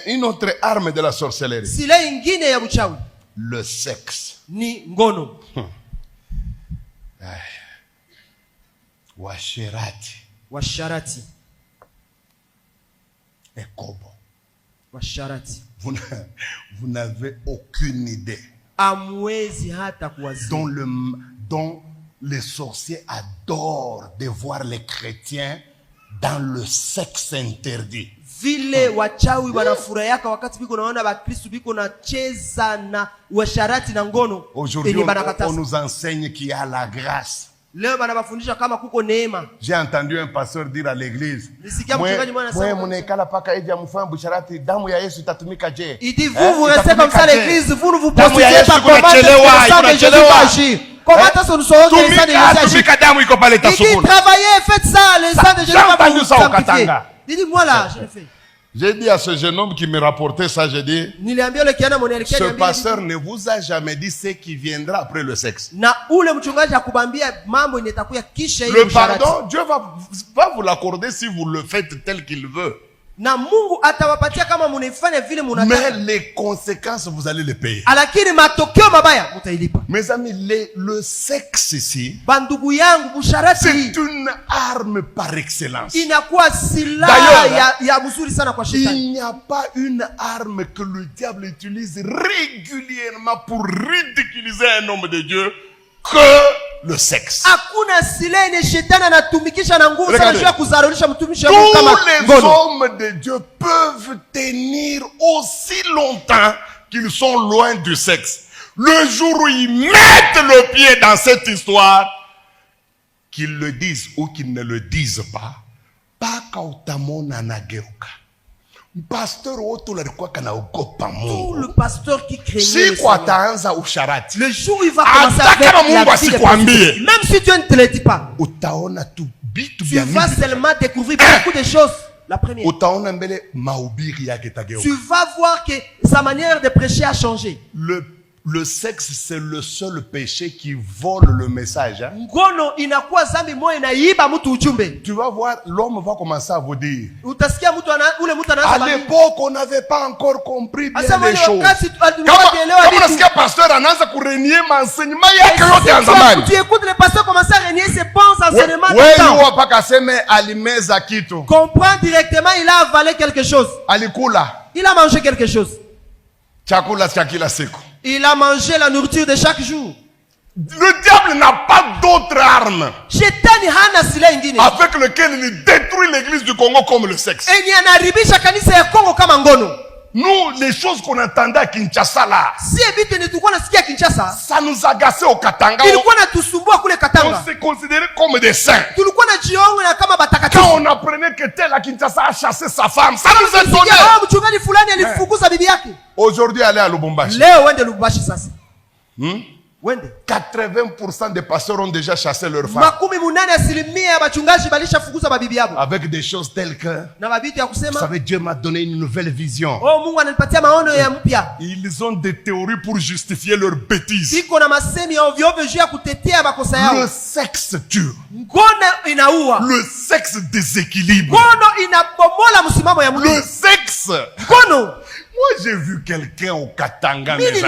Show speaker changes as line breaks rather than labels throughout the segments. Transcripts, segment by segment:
Une autre arme de la sorcellerie. Le sexe.
Ni ngono. Washarati.
Ekobo.
Washarati.
Vous n'avez aucune idée.
Amwezi hata kuwazia.
Dont les sorciers adorent de voir les chrétiens dans le sexe interdit.
Vile wachawi wanafurahia wakati biko naona bakristo biko na cheza na washarati na ngono.
Aujourd'hui on nous enseigne qu'il y a la grâce.
Leo banabafundisha kama kuko neema.
J'ai entendu un pasteur dire à l'église,
il dit vous restez comme ça à l'église, vous ne vous prostituez pas, comment est-ce que le sang de Jésus va agir? Comment est-ce que nous saurons que le sang de Jésus agit? Il dit travaillez, faites ça, le sang de Jésus va vous sanctifier. Il dit moi là, je le fais.
J'ai dit à ce jeune homme qui me rapportait ça, j'ai dit, ce pasteur ne vous a jamais dit ce qui viendra après le sexe. Le pardon, Dieu va vous l'accorder si vous le faites tel qu'il veut. Mais les conséquences, vous allez les payer. Mes amis, le sexe ici, c'est une arme par excellence. D'ailleurs, il n'y a pas une arme que le diable utilise régulièrement pour ridiculiser un homme de Dieu que le sexe. Regardez, tous les hommes de Dieu peuvent tenir aussi longtemps qu'ils sont loin du sexe. Le jour où ils mettent le pied dans cette histoire, qu'ils le disent ou qu'ils ne le disent pas, tout
le pasteur qui craignait le jour où il va commencer avec la vie, même si Dieu ne te le dit pas, tu vas seulement découvrir beaucoup de choses. La première, tu vas voir que sa manière de prêcher a changé.
Le sexe, c'est le seul péché qui vole le message. Tu vas voir, l'homme va commencer à vous dire, à l'époque, on n'avait pas encore compris bien les choses. Comment est-ce que pasteur anaanza kurenier m'enseignement yake yote ya zamani?
Tu écoutes le pasteur commencer à renier ses bons enseignements de temps.
Wewe hapa kaseme alimeza kitu.
Comprends directement, il a avalé quelque chose.
Alikula.
Il a mangé quelque chose.
Chakula cha kila siku.
Il a mangé la nourriture de chaque jour.
Le diable n'a pas d'autre arme avec lequel il détruit l'église du Congo comme le sexe. Nous, les choses qu'on entendait à Kinshasa là, ça nous agaçait au Katanga. On s'est considéré comme des saints. Quand on apprenait que tel à Kinshasa a chassé sa femme, ça nous étonnait. Aujourd'hui, allez à Lubumbashi. 80% des pasteurs ont déjà chassé leurs femmes. Avec des choses telles que, vous savez, Dieu m'a donné une nouvelle vision. Ils ont des théories pour justifier leurs bêtises. Le sexe tue. Le sexe déséquilibre. Le sexe. Moi, j'ai vu quelqu'un au Katanga, mes amis.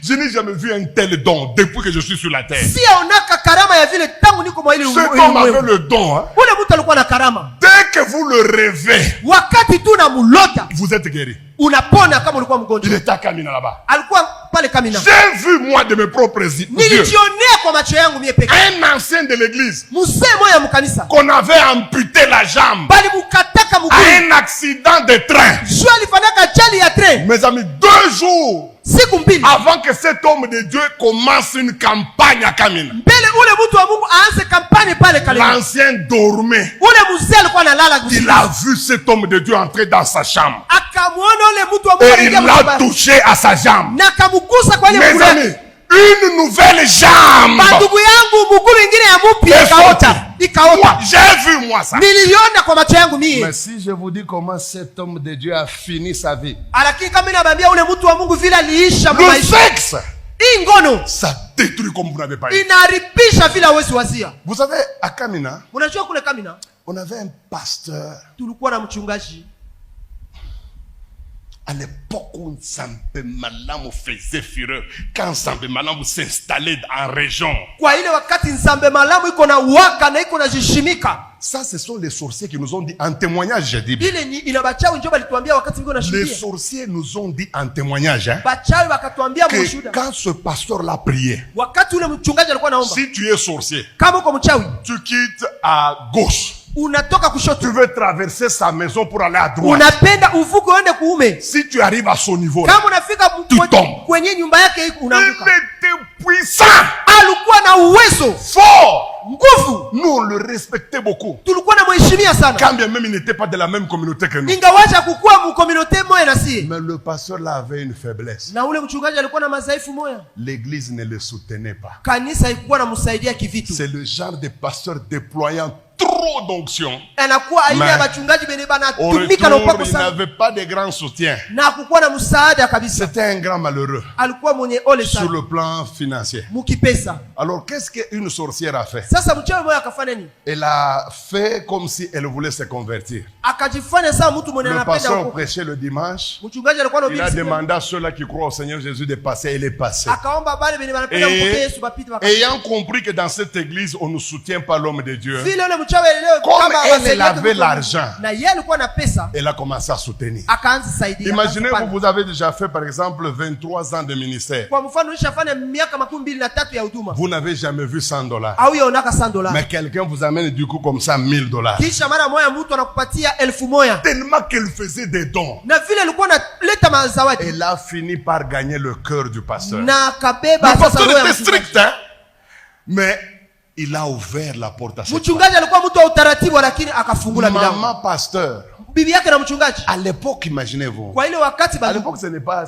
Je n'ai jamais vu un tel don depuis que je suis sur la terre. Cet homme avait le don. Hein? Dès que vous le rêvez, vous êtes guéri. Il était à Kamina là-bas. J'ai vu moi de mes propres yeux un ancien de l'église qu'on avait amputé la jambe à un accident de train. Mes amis, 2 jours avant que cet homme de Dieu commence une campagne à Kamina, l'ancien dormait. Il a vu cet homme de Dieu entrer dans sa chambre et il l'a touché à sa jambe. Mes amis, une nouvelle jambe. J'ai vu moi ça. Mais si je vous dis comment cet homme de Dieu a fini sa vie, le sexe, ça détruit comme vous n'avez pas eu.
Inaharibisha vile hawezi wazia.
Vous savez, à Kamina,
Unajua kule Kamina,
on avait un pasteur.
tulikuwa na mchungaji.
À l'époque où Nzambe Malamu faisait fureur, quand Nzambe Malamu s'installait en région.
Kwa ile wakati Nzambe Malamu iko na waka na iko na jishimika.
Ça, ce sont les sorciers qui nous ont dit en témoignage, j'ai dit.
Ile ni inabachawi ndio balituambia wakati niko na shuhudia.
Les sorciers nous ont dit en témoignage, hein,
Bachawi wakatuambia mshuhuda.
que quand ce pasteur l'a prié,
Wakati ule mchungaji alikuwa naomba.
si tu es sorcier,
Kama uko mchawi,
tu quittes à gauche.
unatoka kushoto.
Tu veux traverser sa maison pour aller à droite.
Unapenda uvuke uende kuume.
Si tu arrives à son niveau,
Kama unafika
tu tombes.
kwenye nyumba yake iko
Il
unaanguka.
était puissant,
Alikuwa na uwezo,
fort.
nguvu.
Nous, on le respectait beaucoup.
Tulikuwa na mheshimia sana.
Quand bien même il n'était pas de la même communauté que nous.
Ingawacha kukua mu communauté moja na sie.
Mais le pasteur là avait une faiblesse.
Na ule mchungaji alikuwa na madhaifu moja.
L'église ne le soutenait pas.
Kanisa ilikuwa namsaidia kivitu.
C'est le genre de pasteur déployant trop d'onction.
Anakuwa aina ya wachungaji benye
Au
banatumika na upako
retour, il
sana.
n'avait pas de grand soutien.
Na kukuwa na msaada kabisa.
C'était un grand malheureux
Alikuwa mwenye ole
sur
sana.
le plan financier.
Mukipesa.
Alors, qu'est-ce qu'une sorcière a fait?
Sasa mchawi moja akafanya nini?
Elle a fait comme si elle voulait se convertir.
Akajifanya sawa mtu mwenye
Le
anapenda
pasteur
huko.
prêchait le dimanche.
Mchungaji alikuwa
Il a
anahubiri.
demandé à ceux-là qui croient au Seigneur Jésus de passer. Elle est passée.
Akaomba bale benye wanapenda mpokee
Et
Yesu bapite wakati.
ayant compris que dans cette église, on ne soutient pas l'homme de Dieu,
Vile ule mchawi leo
comme elle avait l'argent,
na yeye alikuwa na pesa,
elle a commencé à soutenir.
akaanza saidia.
Imaginez, vous avez déjà fait, par exemple, 23 ans de ministère.
Kwa mfano ulishafanya miaka 23 ya huduma.
Vous n'avez jamais vu $100.
Au yaonaka $100.
Mais quelqu'un vous amène du coup comme ça $1000.
Kisha mara moja mtu anakupatia 1000.
Tellement qu'elle faisait des dons.
Na vile alikuwa analeta mazawadi.
Elle a fini par gagner le cœur du pasteur.
Na kabeba
Le
sasa
pasteur
roho ya
était strict, hein? Mais il a ouvert la porte à cette femme.
mchungaji alikuwa mtu wa utaratibu lakini akafungula milango.
Maman pasteur.
Bibi yake na mchungaji.
À l'époque, imaginez-vous.
Kwa ile wakati
À l'époque, ce n'est pas,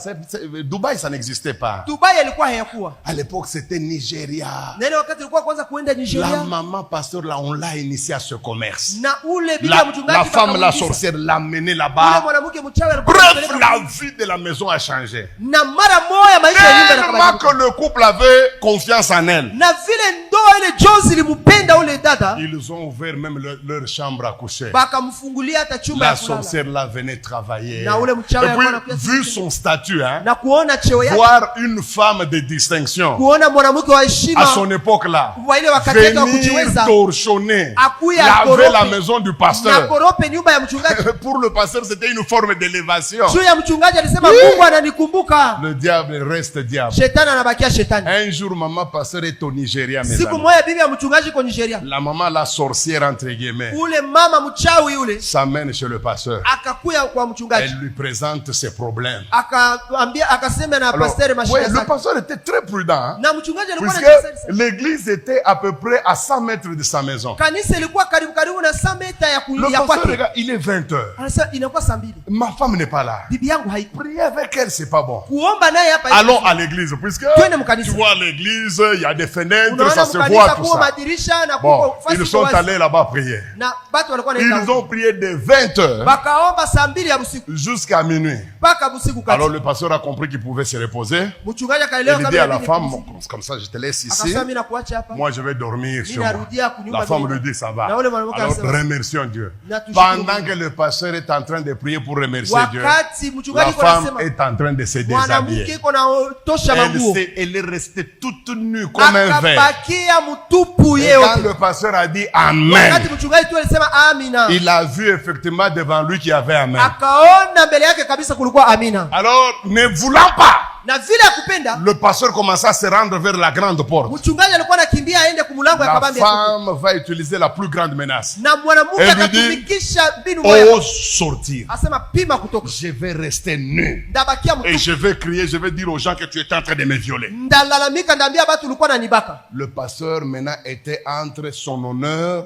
Dubaï, ça n'existait pas.
Dubai ilikuwa hayakuwa.
À l'époque, c'était Nigeria.
Na ile wakati ilikuwa kwanza kuenda
La
Nigeria.
maman pasteur, là, on l'a initié à ce commerce.
Na ule bibi ya mchungaji
La femme, la sorcière, l'a menée
Ule
là-bas.
mwanamke mchawi alikuwa
Bref,
anapeleka
la vie de la maison a changé.
na mara moja maisha ya nyumba
Tellement
yakabadilika.
que le couple avait confiance en elle.
Na vile ndoa ile Jones ilimpenda ule dada,
Ils ont ouvert même leur chambre à coucher.
bakamfungulia hata chumba
La
ya kulala.
sorcière là venait travailler.
Na ule
Et
mchawi alikuwa
puis,
anakuja
vu son statut, hein,
na kuona cheo yake,
voir une femme de distinction
kuona mwanamke wa
à
heshima
son époque là,
wa ile wakati yake wa
venir
kujiweza,
torchonner,
akuya
laver la
akorope
maison du
na
pasteur.
korope nyumba ya mchungaji.
Pour le pasteur, c'était une forme d'élévation.
Juu ya mchungaji alisema Mungu ananikumbuka.
Le diable reste diable.
Shetani anabakia shetani.
Un jour, maman pasteur est au Nigeria, mes
Siku
amis.
moja bibi ya mchungaji kwa Nigeria,
La maman, la sorcière, entre guillemets,
ule mama mchawi ule
s'amène chez le pasteur.
akakuya kwa mchungaji,
Elle lui présente ses problèmes.
akaambia akasema na
Alors,
pasteur
ouais,
mashika
le
zake.
pasteur était très prudent, hein,
Na mchungaji alikuwa
puisque
anajisaidia sana.
l'église était à peu près à 100 mètres de sa maison.
Kanisa ilikuwa karibu na 100 meta ya
Le
ya
pasteur,
kwake.
regarde, il est 20 heures.
Anasema inakuwa saa 2.
Ma femme n'est pas là.
Bibi yangu haipo.
Prier avec elle, c'est pas bon.
Kuomba naye hapa.
Allons à l'église, puisque
Twende mkanisa.
tu vois l'église, il y a des fenêtres,
Unaona
ça se
mkanisa
voit tout
kuwa
ça.
madirisha na
Bon,
kuko fasi
ils sont
kwa wazi.
allés là-bas prier.
Na watu walikuwa
Ils
wanaenda.
ont prié de 20 heures
Bakaomba saa 2 ya usiku
jusqu'à minuit.
mpaka usiku kati.
Alors le pasteur a compris qu'il pouvait se reposer.
Mchungaji akaelewa
Il dit à la
inabidi
femme,
kupumzika.
comme ça je te laisse ici.
Akasema mimi nakuacha hapa.
Moi je vais dormir chez moi.
narudia kunyumba
La femme
mimi.
lui dit ça va.
Na ule mwanamke
Alors
anasema,
remercions Dieu.
Na tushukuru
Pendant
Mungu.
que le pasteur est en train de prier pour remercier Dieu,
Wakati
la
mchungaji kwa
femme
anasema
est en train de se
mwanamke
déshabiller.
iko na tosha manguo.
Elle est restée toute nue comme un verre.
Akabakia mtupu
Et
yeye
quand
yote.
le pasteur a dit Amen,
Wakati mchungaji tu alisema amina.
il a vu effectivement devant lui qu'il y avait Amen.
Akaona mbele yake kabisa kulikuwa amina.
Alors, ne voulant pas,
Na vile akupenda
le pasteur commença à se rendre vers la grande porte.
mchungaji alikuwa anakimbia aende kumulango ya
La
kabambi. ya
femme va utiliser la plus grande menace.
na mwanamke
Elle lui
akatumikisha mbinu moja.
Ose sortir.
Asema pima kutoka.
Je vais rester nu.
Ndabakia
Et
mtupu.
je vais crier, je vais dire aux gens que tu étais en train de me violer.
Ndalalamika ndambia batu ulikuwa nanibaka.
Le pasteur maintenant était entre son honneur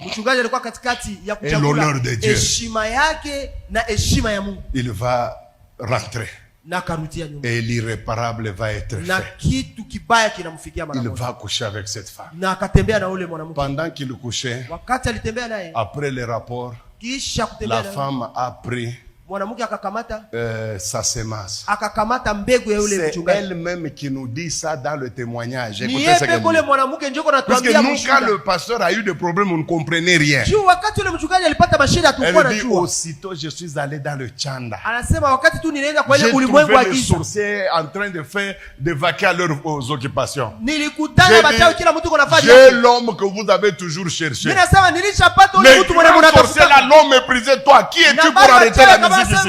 Mchungaji alikuwa katikati ya
et l'honneur de Dieu.
heshima yake na heshima ya Mungu.
Il va rentrer.
Na karutia nyumba.
Et l'irréparable va être
Na
fait.
kitu kibaya kinamfikia mara
Il
moja.
va coucher avec cette femme.
Na akatembea na ule mwanamke.
Pendant qu'il couchait,
Wakati alitembea naye,
après le rapport,
kisha
la
kutembea naye,
femme a pris
mwanamke akakamata
sa semence.
akakamata mbegu ya yule
C'est
mchungaji.
elle-même qui nous dit ça dans le témoignage.
Ni
Écoutez ce qu'elle
yeye kule
dit.
mwanamke njoo
Parce que
anatuambia
nous, quand
mshuhuda.
le pasteur a eu des problèmes, on ne comprenait rien.
Juu wakati yule mchungaji alipata mashida tulikuwa
Elle dit,
najua.
aussitôt je suis allé dans le Chanda.
Anasema wakati tu nilienda kwa ile
J'ai
ulimwengu wa
trouvé les
giza.
sorciers en train de faire, de vaquer à leurs occupations.
Nilikutana bachawi kila mtu kunafanya.
J'ai l'homme que vous avez toujours cherché.
Mimi nasema nilishapata
Les
yule mtu mwenye
grands sorciers là,
mnatafuta.
l'homme méprisé. Toi, qui es-tu pour arrêter la musique ici?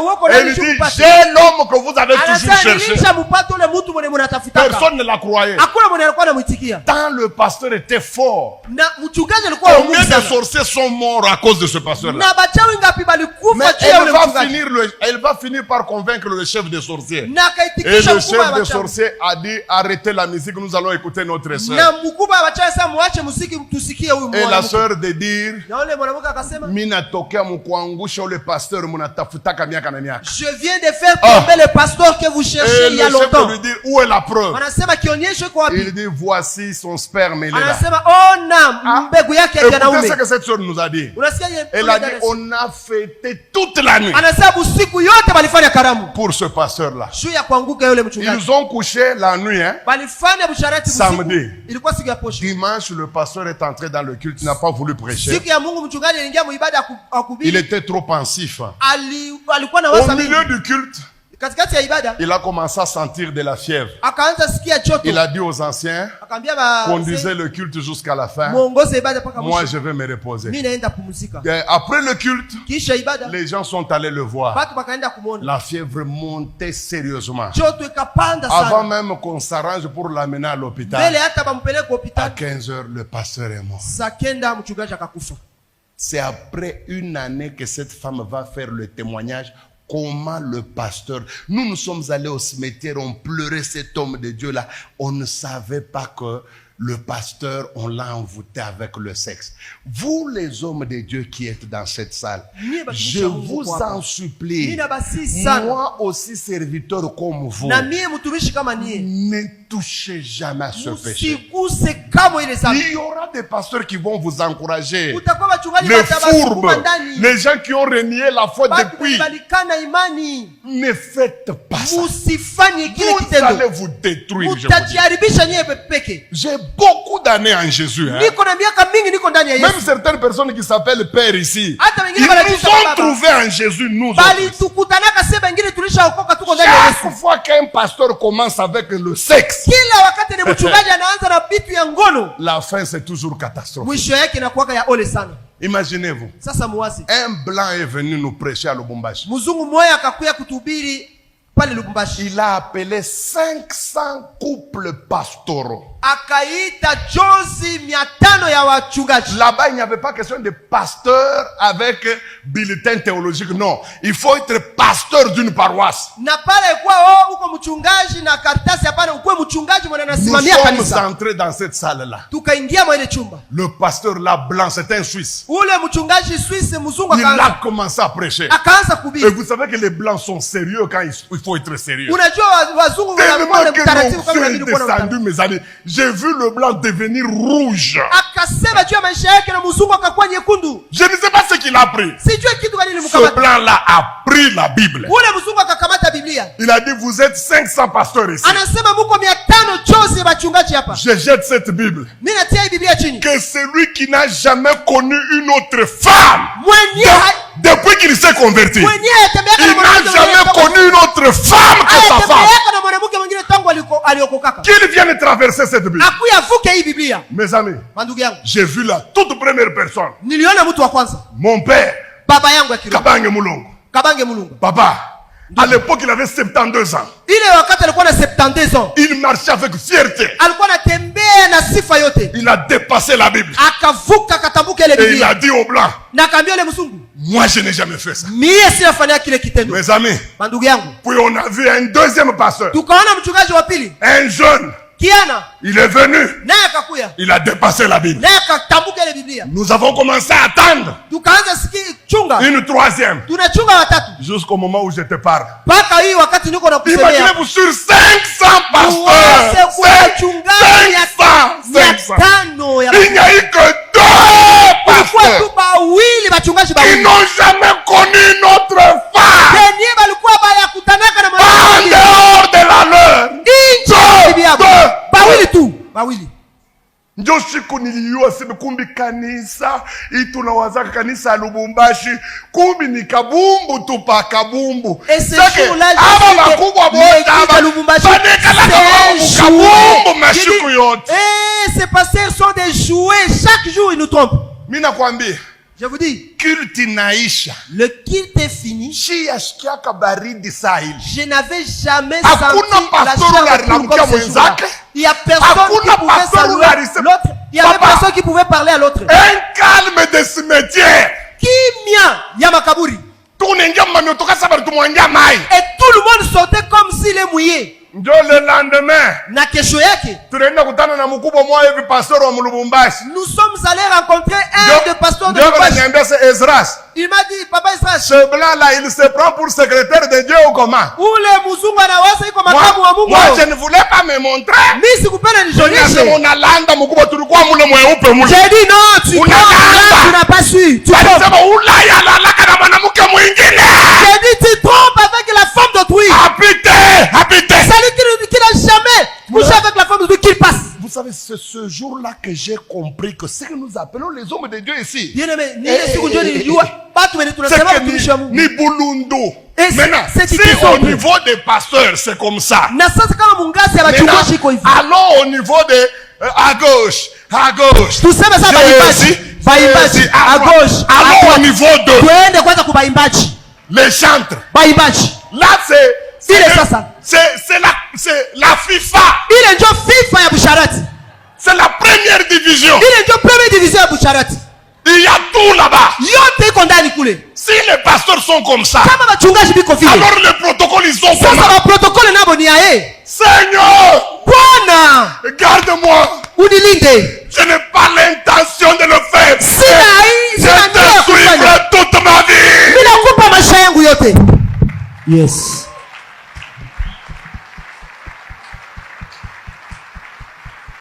Wako
Elle dit, j'ai l'homme que vous avez toujours
anasema
cherché.
nilishampata yule mtu mwenye mnatafuta.
Personne ne l'a croyait.
Hakuna mwenye alikuwa anamuitikia.
Tant le pasteur était fort.
Na mchungaji alikuwa
Combien
nguvu
de
sana.
sorciers sont morts à cause de ce pasteur-là?
Na bachawi ngapi balikufa
Mais
juu ya yule mchungaji.
elle va finir par convaincre le chef des sorciers.
Na
Et
akaitikisha
le
mkubwa wa
chef des
bachawi.
sorciers a dit, arrêtez la musique, nous allons écouter notre sœur.
Na mkubwa wa bachawi sasa muache muziki tusikie huyu
Et la
mwanamke.
sœur de dire,
Na yule mwanamke akasema,
mina tokea mkuangusha ule pasteur munatafutaka miaka na miaka.
je viens de faire tomber le pasteur que vous cherchez
Et
il y a
le chef
longtemps.
lui dit, où est la preuve?
Wanasema kionyesho iko wapi?
Il dit, voici son sperme, il est là.
Anasema ona mbegu yake ya
Écoutez
wanaume.
ce que cette sœur nous a dit.
Unasikia yeye?
Elle a dit, on a fêté toute la nuit
Anasema usiku yote walifanya karamu.
pour ce pasteur-là.
Juu ya kuanguka yule mchungaji.
Ils ont couché la nuit, hein.
Walifanya busharati
Samedi.
usiku. Ilikuwa siku ya posho.
Dimanche, le pasteur est entré dans le culte, il n'a pas voulu prêcher.
Siku ya Mungu mchungaji aliingia muibada
Il
akubiri.
était trop pensif.
Alikuwa na
Au
wasa mingi.
milieu du culte,
Katikati ya ibada
il a commencé à sentir de la fièvre.
akaanza sikia joto.
Il a dit aux anciens,
Akaambia ba
conduisez le culte jusqu'à la fin.
muongoze ibada mpaka
Moi,
mwisho.
je vais me reposer.
Mimi naenda pumzika.
Et après le culte,
Kisha ibada
les gens sont allés le voir.
watu wakaenda kumuona.
La fièvre montait sérieusement.
Joto ikapanda
Avant
sana.
même qu'on s'arrange pour l'amener à
Mbele
l'hôpital,
hata bampeleke
à
hospitali.
15 heures, le pasteur est mort.
Saa kenda mchungaji akakufa.
C'est après une année que cette femme va faire le témoignage. Comment le pasteur, nous sommes allés au cimetière, on pleurait cet homme de Dieu là. On ne savait pas que le pasteur, on l'a envoûté avec le sexe. Vous les hommes de Dieu qui êtes dans cette salle, je vous en supplie, moi aussi serviteur comme vous,
na mie mtumishi kama nie,
ne touchez jamais à ce péché.
usiguse kamwe ile dhambi.
Il y aura des pasteurs qui vont vous encourager.
Utakuwa wachungaji
Les
watabasukuma
fourbes,
ndani.
les gens qui ont renié la foi
Batu
depuis,
balikana imani.
ne faites pas ça.
Musifanye kile
Vous
kitendo.
allez vous détruire. Je vous dis.
Mutajiharibisha nyewe peke.
J'ai beaucoup d'années en Jésus. Hein.
Niko na miaka mingi niko ndani ya
Même
Yesu.
certaines personnes qui s'appellent Père ici,
Hata
ils
wengine wanajiita
nous ont
baba.
trouvés en Jésus, nous
Bali
autres.
tukutanaka sema wengine tulishaokoka tuko ndani ya Yesu.
Chaque fois qu'un pasteur commence avec le sexe,
Kila wakati ni mchungaji anaanza na vitu ya ngono,
la fin c'est toujours catastrophe.
mwisho yake inakuwa ya ole sana.
Imaginez-vous,
Sasa muwazi,
un blanc est venu nous prêcher à Lubumbashi.
mzungu mmoja akakuya kutuhubiri pale Lubumbashi.
Il a appelé 500 couples pastoraux.
Akaita jozi 500 ya wachungaji.
Là-bas, il n'y avait pas question de pasteur avec bulletin théologique. Non, il faut être pasteur d'une paroisse.
Na pale kwa uko mchungaji na karatasi hapana, ukwe mchungaji mwana
Nous
anasimamia
sommes
kanisa.
entrés dans cette salle-là.
Tukaingia mwa ile chumba.
Le pasteur là, blanc, c'est un Suisse.
Ule mchungaji Swiss mzungu
Il a
akaanza
commencé à prêcher.
akaanza
Et
kuhubiri.
vous savez que les blancs sont sérieux quand il faut être sérieux.
Unajua wazungu
Tellement
wanakuwa
que
mtaratibu kama
l'onction est
inabidi kuwa na
descendue, mes amis. J'ai vu le blanc devenir rouge.
akasema juu ya maisha yake na mzungu akakuwa nyekundu.
Je ne sais pas ce qu'il a pris.
Sijui kitu gani
Ce
nilimkamata.
blanc-là a pris la Bible.
Ule mzungu akakamata Biblia.
Il a dit, vous êtes 500 pasteurs ici.
Anasema muko 500 chozi wachungaji hapa.
Je jette cette Bible.
Mimi natia hii Biblia chini.
Que celui qui n'a jamais connu une autre femme, depuis qu'il s'est converti, il n'a jamais connu une autre femme que sa femme, qu'il vienne traverser cette Bible. Mes amis, j'ai vu la toute première personne, mon père, Kabange Mulongo. Papa, à l'époque il avait 72 ans. Il marchait avec fierté. Il a dépassé la Bible. Et il a dit au blanc, moi je n'ai jamais fait ça. Mes amis, puis on a vu un deuxième pasteur, un jeune. Il est venu. Il a dépassé la Bible. Nous avons commencé à attendre une troisième. Jusqu'au moment où je te parle. Imaginez-vous sur 500 pasteurs. 500. Il n'y a eu que 2 pasteurs qui n'ont jamais connu notre femme. Njo siku niliyua sema kumbi kanisa tunawazaka kanisa ya Lubumbashi kumbi ni kabumbu tu pa kabumbu.
Et ce jour-là, ces pasteurs sont des jouets. Chaque jour ils nous trompent.
Mina kwambia,
je vous dis,
culte inaisha.
Le culte est fini.
Je
n'avais jamais senti la chaleur comme ce jour-là. Il y a personne qui pouvait saluer l'autre. Il y avait personne qui pouvait parler à l'autre.
Un calme de cimetière.
Kimia yamakaburi. Et tout le monde sortait comme s'il est mouillé.
Ndio le lendemain,
na kesho yake
tunaenda kutana na mkubwa mmoja hivi pastor wa Lubumbashi.
Nous sommes allés rencontrer un des pasteurs de Lubumbashi. Il m'a dit, papa Esdras,
ce blanc là, il se prend pour secrétaire de Dieu ou comment?
Ule mzungu anawaza iko makamu wa Mungu.
Moi je ne voulais pas me montrer.
Mimi sikupenda nijonishe.
Unalanda mkubwa, tulikuwa mule mweupe mule.
J'ai dit non, tu n'as pas su. Tu
sema Ulaya lalaka na mwanamke mwingine.
J'ai dit tu trompes avec la femme d'autrui.
Habite.
Qui n'a jamais couché avec la femme d'autrui qu'il passe.
Vous savez, c'est ce jour-là que j'ai compris que ce que nous appelons les hommes de Dieu ici,
ni
Bulundu. Maintenant, si au niveau des pasteurs, c'est comme ça. Allons au niveau de à gauche.
Tout ça, à gauche.
Allons au niveau de les chantres. Là, c'est la FIFA. C'est la première division. Il y a tout là-bas. Si les pasteurs sont comme ça, alors les protocoles ils sont comme ça. Seigneur, garde-moi. Je n'ai pas l'intention de le faire. Je te suivrai toute ma vie.
Yes.